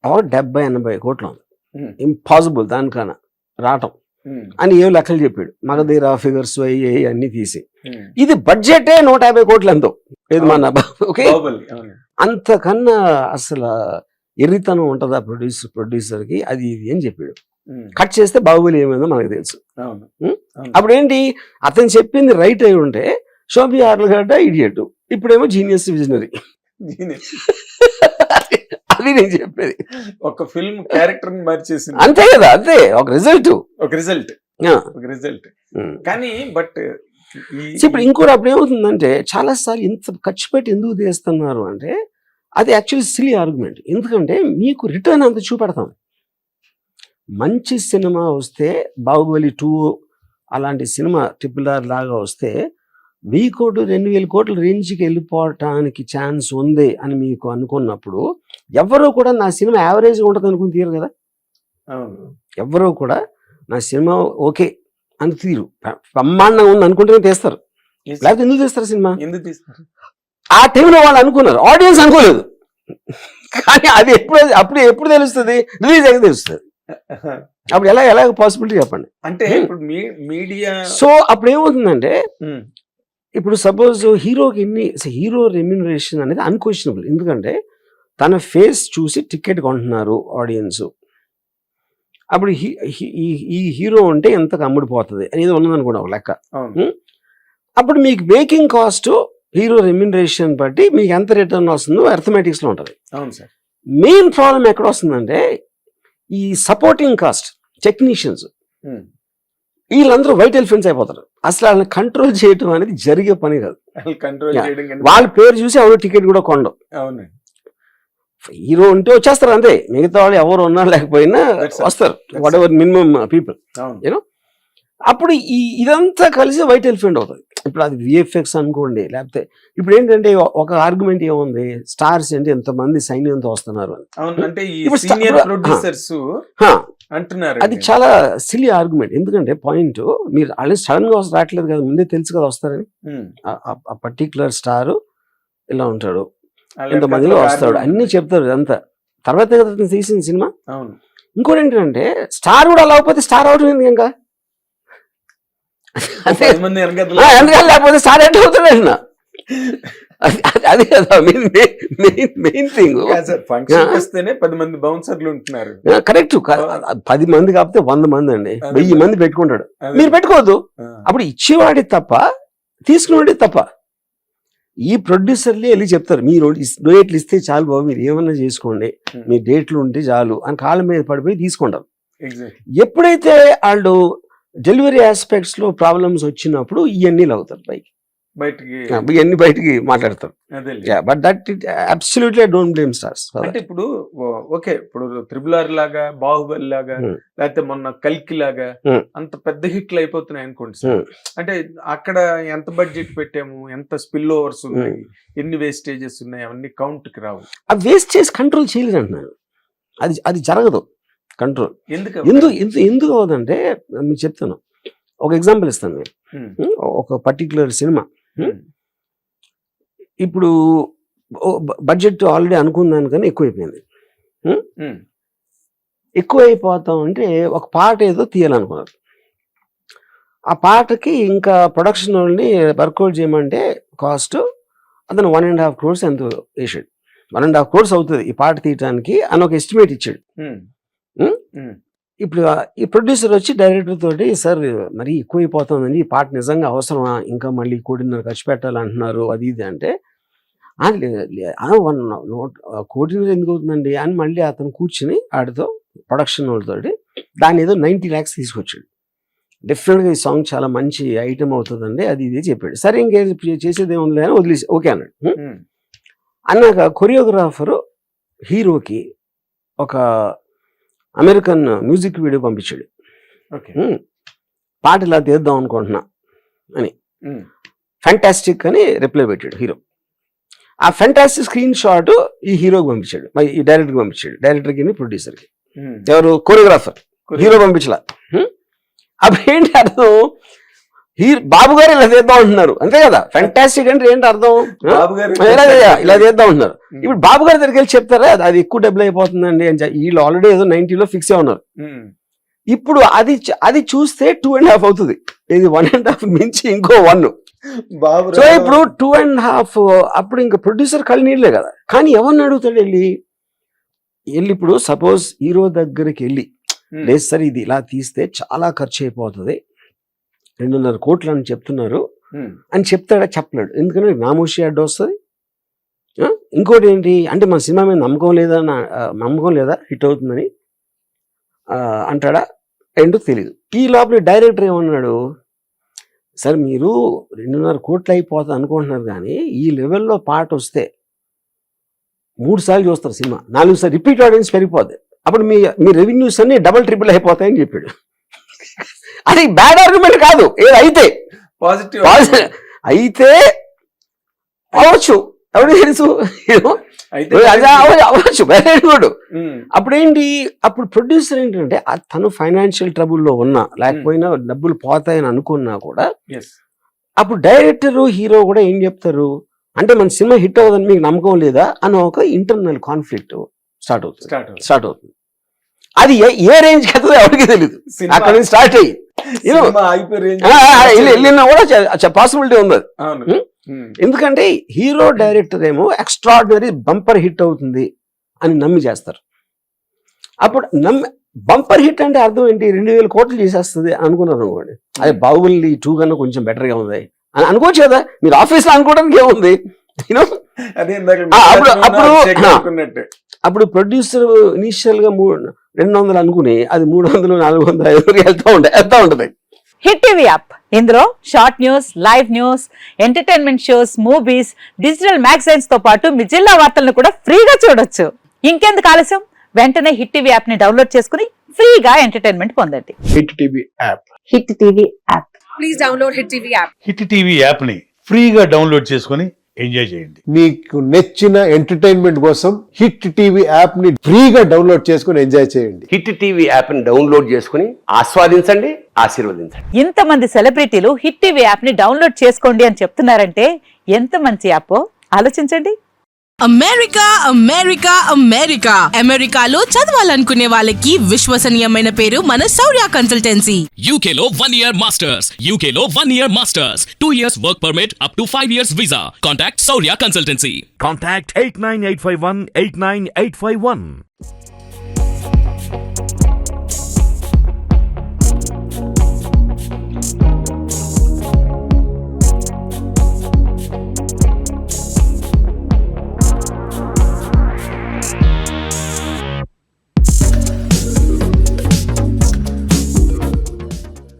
70-80 కోట్లు ఇంపాసిబుల్ దానికన్నా రావటం అని ఏం లెక్కలు చెప్పాడు. మగధీర ఫిగర్స్ అయ్యి అన్ని తీసి ఇది బడ్జెటే 150 కోట్లు ఎంతో ఏది మన ఓకే. అంతకన్నా అసలు ఎర్రితనం ఉంటుందా ప్రొడ్యూసర్కి అది ఇది అని చెప్పాడు. కట్ చేస్తే బాహుబలి ఏమైందో మనకు తెలుసు. అప్పుడు ఏంటి అతను చెప్పింది రైట్ అయి ఉంటే శోభి ఆర్లగడ్డ ఇడియట్, ఇప్పుడేమో జీనియస్ విజనరీ. అది నేను చెప్పేది. ఒక ఫిల్మ్ క్యారెక్టర్ మార్చేసి అంతే కదా, అంతే ఒక రిజల్ట్. కానీ బట్ ఇప్పుడు ఇంకోటి అప్పుడు ఏమవుతుందంటే చాలా సార్లు ఇంత ఖర్చు పెట్టి ఎందుకు తీస్తున్నారు అంటే అది యాక్చువల్లీ సిలీ ఆర్గ్యుమెంట్. ఎందుకంటే మీకు రిటర్న్ అంత చూపెడతాం. మంచి సినిమా వస్తే బాహుబలి 2 అలాంటి సినిమా RRR లాగా వస్తే 1000 కోట్లు 2000 కోట్ల రేంజ్కి వెళ్ళిపోవటానికి ఛాన్స్ ఉంది అని మీకు అనుకున్నప్పుడు ఎవరో కూడా నా సినిమా యావరేజ్గా ఉంటుంది అనుకుని తీరు కదా. ఎవరో కూడా నా సినిమా ఓకే అని తీరు, బ్రహ్మాండంగా ఉంది అనుకుంటేనే తీస్తారు. లేకపోతే ఎందుకు తీస్తారు సినిమా? ఎందుకు తీస్తారు? ఆ టైంలో వాళ్ళు అనుకున్నారు, ఆడియన్స్ అనుకోలేదు. కానీ అది ఎప్పుడు తెలుస్తుంది? రిలీజ్ అయితే తెలుస్తుంది. అప్పుడు ఎలా పాసిబిలిటీ చెప్పండి. అంటే ఇప్పుడు మీడియా సో అప్పుడు ఏమవుతుందంటే ఇప్పుడు సపోజ్ హీరో రెమ్యూనరేషన్ అనేది అన్క్వశ్చనబుల్. ఎందుకంటే తన ఫేస్ చూసి టికెట్ కొంటున్నారు ఆడియన్స్. అప్పుడు ఈ హీరో ఉంటే ఎంతకు అమ్ముడిపోతుంది అనేది ఉన్నదనుకోండి ఒక లెక్క. అప్పుడు మీకు మేకింగ్ కాస్ట్ హీరో రెమ్యూనరేషన్ బట్టి మీకు ఎంత రిటర్న్ వస్తుందో అర్థమెటిక్స్ లో ఉంటుంది. మెయిన్ ప్రాబ్లం ఎక్కడ వస్తుందంటే ఈ సపోర్టింగ్ కాస్ట్ టెక్నీషియన్స్ వీళ్ళందరూ వైట్ ఎలిఫెంట్స్ అయిపోతారు. అసలు వాళ్ళని కంట్రోల్ చేయడం అనేది జరిగే పని కాదు. వాళ్ళ పేరు చూసి ఎవరు టికెట్ కూడా కొండవు. హీరో ఉంటే వచ్చేస్తారు అంతే, మిగతా వాళ్ళు ఎవరు ఉన్నా లేకపోయినా వస్తారు, what ever minimum people you know. అప్పుడు ఇదంతా కలిసి వైట్ ఎలిఫెంట్ అవుతుంది. ఇప్పుడు అది VFX అనుకోండి, లేకపోతే ఇప్పుడు ఏంటంటే ఒక ఆర్గ్యుమెంట్ ఏముంది, స్టార్స్ అంటే ఎంతమంది సైన్యంతో వస్తున్నారు అని. అది చాలా సిల్లీ ఆర్గ్యుమెంట్. ఎందుకంటే పాయింట్ మీరు ఆల్రెడీ సడన్ గా రావట్లేదు కదా, ముందే తెలుసు కదా వస్తారని. ఆ పర్టికులర్ స్టార్ ఇలా ఉంటాడు, ఇంతమందిలో వస్తాడు, అన్ని చెప్తారు. ఇదంతా తర్వాత కదా తీసిన సినిమా. ఇంకోటి ఏంటంటే స్టార్ కూడా అలా అయిపోతే స్టార్ అవుట్ అయింది ఇంకా, లేకపోతే స్టార్ ఎట్ అవుతాడు. అదే కదా మెయిన్ థింగ్. కరెక్ట్. 10 మంది కాకపోతే 100 మంది అండి, 1000 మంది పెట్టుకుంటాడు. మీరు పెట్టుకోవద్దు. అప్పుడు ఇచ్చేవాడి తప్ప తీసుకునేవాడి తప్ప. ఈ ప్రొడ్యూసర్లే వెళ్ళి చెప్తారు, మీరు డేట్లు ఇస్తే చాలు బాబు, మీరు ఏమన్నా చేసుకోండి, మీ డేట్లు ఉంటే చాలు అని కాళ్ళ మీద పడిపోయి తీసుకుంటారు. ఎప్పుడైతే వాళ్ళు డెలివరీ ఆస్పెక్ట్స్ లో ప్రాబ్లమ్స్ వచ్చినప్పుడు ఇవన్నీ అవుతారు ఇవన్నీ బయటికి మాట్లాడతారు. But that absolutely I don't blame stars. అంటే ఇప్పుడు ఓకే, ఇప్పుడు RRR లాగా, బాహుబలి లాగా, లేకపోతే మొన్న కల్కి లాగా అంత పెద్ద హిట్లు అయిపోతున్నాయి అనుకోండి సార్. అంటే అక్కడ ఎంత బడ్జెట్ పెట్టాము, ఎంత స్పిల్ ఓవర్స్ ఉన్నాయి, ఎన్ని వేస్టేజెస్ ఉన్నాయి, అవన్నీ కౌంట్ కి రావు. ఆ వేస్టేజ్ కంట్రోల్ చేయలేదు అంటున్నాను. అది జరగదు కంట్రోల్. ఎందుకు అవదంటే మీకు చెప్తాను, ఒక ఎగ్జాంపుల్ ఇస్తాను. మీరు ఒక పర్టికులర్ సినిమా ఇప్పుడు బడ్జెట్ ఆల్రెడీ అనుకున్నాను కానీ ఎక్కువైపోయింది. ఎక్కువైపోతాం అంటే ఒక పాట ఏదో తీయాలనుకున్నారు. ఆ పాటకి ఇంకా ప్రొడక్షన్ వాళ్ళని వర్కౌట్ చేయమంటే కాస్ట్ అతను 1.5 crores ఎంతో వేసాడు. 1.5 crores అవుతుంది ఈ పాట తీయటానికి అని ఒక ఎస్టిమేట్ ఇచ్చాడు. ఇప్పుడు ఈ ప్రొడ్యూసర్ వచ్చి డైరెక్టర్ తోటి, సార్ మరి ఎక్కువైపోతుందండి, ఈ పాట నిజంగా అవసరమా, ఇంకా మళ్ళీ 1.5 ఖర్చు పెట్టాలంటున్నారు అది ఇది అంటే, 1 కోటి ఎందుకు అవుతుందండి అని మళ్ళీ అతను కూర్చుని ఆడితో ప్రొడక్షన్ వాళ్ళతోటి దాన్ని ఏదో 90 lakhs తీసుకొచ్చాడు. డెఫినెట్గా ఈ సాంగ్ చాలా మంచి ఐటమ్ అవుతుందండి అది ఇది చెప్పాడు. సరే ఇంకే చేసేది ఏముంది అని వదిలేసి ఓకే అన్నాడు. అన్నాక కొరియోగ్రాఫరు హీరోకి ఒక అమెరికన్ మ్యూజిక్ వీడియో పంపించాడు. పాట ఇలా తీద్దాం అనుకుంటున్నా అని, ఫ్యాంటాస్టిక్ అని రిప్లై పెట్టాడు హీరో. ఆ ఫ్యాంటాస్టిక్ స్క్రీన్ షాట్ ఈ హీరోకి పంపించాడు, ఈ డైరెక్టర్కి పంపించాడు, డైరెక్టర్కి ప్రొడ్యూసర్కి. ఎవరు? కొరియోగ్రాఫర్. హీరో పంపించలా. అప్పుడు ఏంటి అర్థం, బాబు గారు ఇలా చేద్దాం అంటున్నారు, అంతే కదా. ఫ్యాంటాస్టిక్ అంటే ఏంటి అర్థం, బాబు గారు ఇలా చేద్దాం అంటున్నారు. ఇప్పుడు బాబు గారి దగ్గరికి వెళ్ళి చెప్తారా అది ఎక్కువ డబ్బులు అయిపోతుందండి అని. వీళ్ళు ఆల్రెడీ ఏదో 90లో ఫిక్స్ అయి ఉన్నారు. ఇప్పుడు అది చూస్తే 2.5 అవుతుంది, ఇది 1.5 మించి ఇంకో 1. బాబు సో ఇప్పుడు 2.5 అప్పుడు ఇంకా ప్రొడ్యూసర్ కళ్ళు నీళ్ళే కదా. కానీ ఎవరిని అడుగుతాడు వెళ్ళి ఇప్పుడు సపోజ్ హీరో దగ్గరికి వెళ్ళి లేదు సార్ ఇది ఇలా తీస్తే చాలా ఖర్చు అయిపోతుంది 2.5 కోట్లు అని చెప్తున్నారు అని చెప్తాడా? చెప్పలేడు. ఎందుకంటే నామోషి అడ్డు వస్తుంది. ఇంకోటి ఏంటి అంటే మన సినిమా మీద నమ్మకం లేదా హిట్ అవుతుందని అంటాడా? ఏంటో తెలియదు. ఈ లోపల డైరెక్టర్ ఏమన్నాడు, సార్ మీరు 2.5 కోట్లు అయిపోతుంది అనుకుంటున్నారు, కానీ ఈ లెవెల్లో పాట వస్తే 3 సార్లు చూస్తారు సినిమా, 4 సార్లు రిపీట్ ఆడియన్స్ పెరిగిపోద్ది, అప్పుడు మీ రెవెన్యూస్ అన్ని డబుల్ ట్రిపుల్ అయిపోతాయని చెప్పాడు. అది బ్యాడ్ ఆర్గ్యుమెంట్ కాదు, ఏదైతే పాజిటివ్ అయితే అవ్వచ్చు, ఎవరికి తెలుసు, అవ్వచ్చు వెరీ గుడ్. అప్పుడేంటి, అప్పుడు ప్రొడ్యూసర్ ఏంటంటే తను ఫైనాన్షియల్ ట్రబుల్లో ఉన్నా లేకపోయినా డబ్బులు పోతాయని అనుకున్నా కూడా అప్పుడు డైరెక్టర్ హీరో కూడా ఏం చెప్తారు అంటే మన సినిమా హిట్ అవ్వదని మీకు నమ్మకం లేదా అని ఒక ఇంటర్నల్ కాన్ఫ్లిక్ట్ స్టార్ట్ అవుతుంది. అది ఏ రేంజ్ కి అవుతుందో ఎవరికి తెలియదు. అక్కడ నుంచి స్టార్ట్ అయ్యి వెళ్ళినా కూడా పాసిబిలిటీ ఉంది. ఎందుకంటే హీరో డైరెక్టర్ ఏమో ఎక్స్ట్రాడినరీ బంపర్ హిట్ అవుతుంది అని నమ్మి చేస్తారు. అప్పుడు బంపర్ హిట్ అంటే అర్థం ఏంటి, 2,000 కోట్లు చేసేస్తుంది అనుకున్నారు అనుకోండి, అదే బాహుబలి 2 కన్నా కొంచెం బెటర్గా ఉంది అని అనుకోవచ్చు కదా. మీరు ఆఫీస్లో అనుకోవడానికి ఏముంది, అప్పుడు ప్రొడ్యూసర్ ఇనిషియల్ గా 200 అనుకుని అది 300, 400, 500 వెళ్తా ఉంటది. హిట్ టీవీ యాప్, ఇందులో short news, live news, entertainment shows, movies, digital magazines తో పాటు మీ జిల్లా వార్తలను కూడా ఫ్రీగా చూడొచ్చు. ఇంకెందుకు ఆలస్యం, వెంటనే హిట్ టీవీ యాప్ ని డౌన్లోడ్ చేసుకుని ఫ్రీగా ఎంటర్టైన్మెంట్ పొందండి. Hit TV app, hit TV app, please download hit TV app. Hit TV app ని ఫ్రీగా డౌన్లోడ్ చేసుకుని ఎంజాయ్ చేయండి. మీకు నచ్చిన ఎంటర్టైన్మెంట్ కోసం హిట్ టీవీ యాప్ ని ఫ్రీగా డౌన్లోడ్ చేసుకుని ఎంజాయ్ చేయండి. హిట్ టీవీ యాప్ ని డౌన్లోడ్ చేసుకుని ఆస్వాదించండి, ఆశీర్వదించండి. ఇంతమంది సెలబ్రిటీలు హిట్ టీవీ యాప్ ని డౌన్లోడ్ చేసుకోండి అని చెప్తున్నారంటే ఎంత మంచి యాప్ ఆలోచించండి. అమెరికా అమెరికా అమెరికా అమెరికాలో చదవాలనుకునే వాళ్ళకి విశ్వసనీయమైన పేరు మన శౌర్య కన్సల్టెన్సీ. UK లో 1 year masters, UK లో 1 year masters, 2 years work permit up to 5 years visa. Contact Saurya Consultancy. Contact 89851 89851.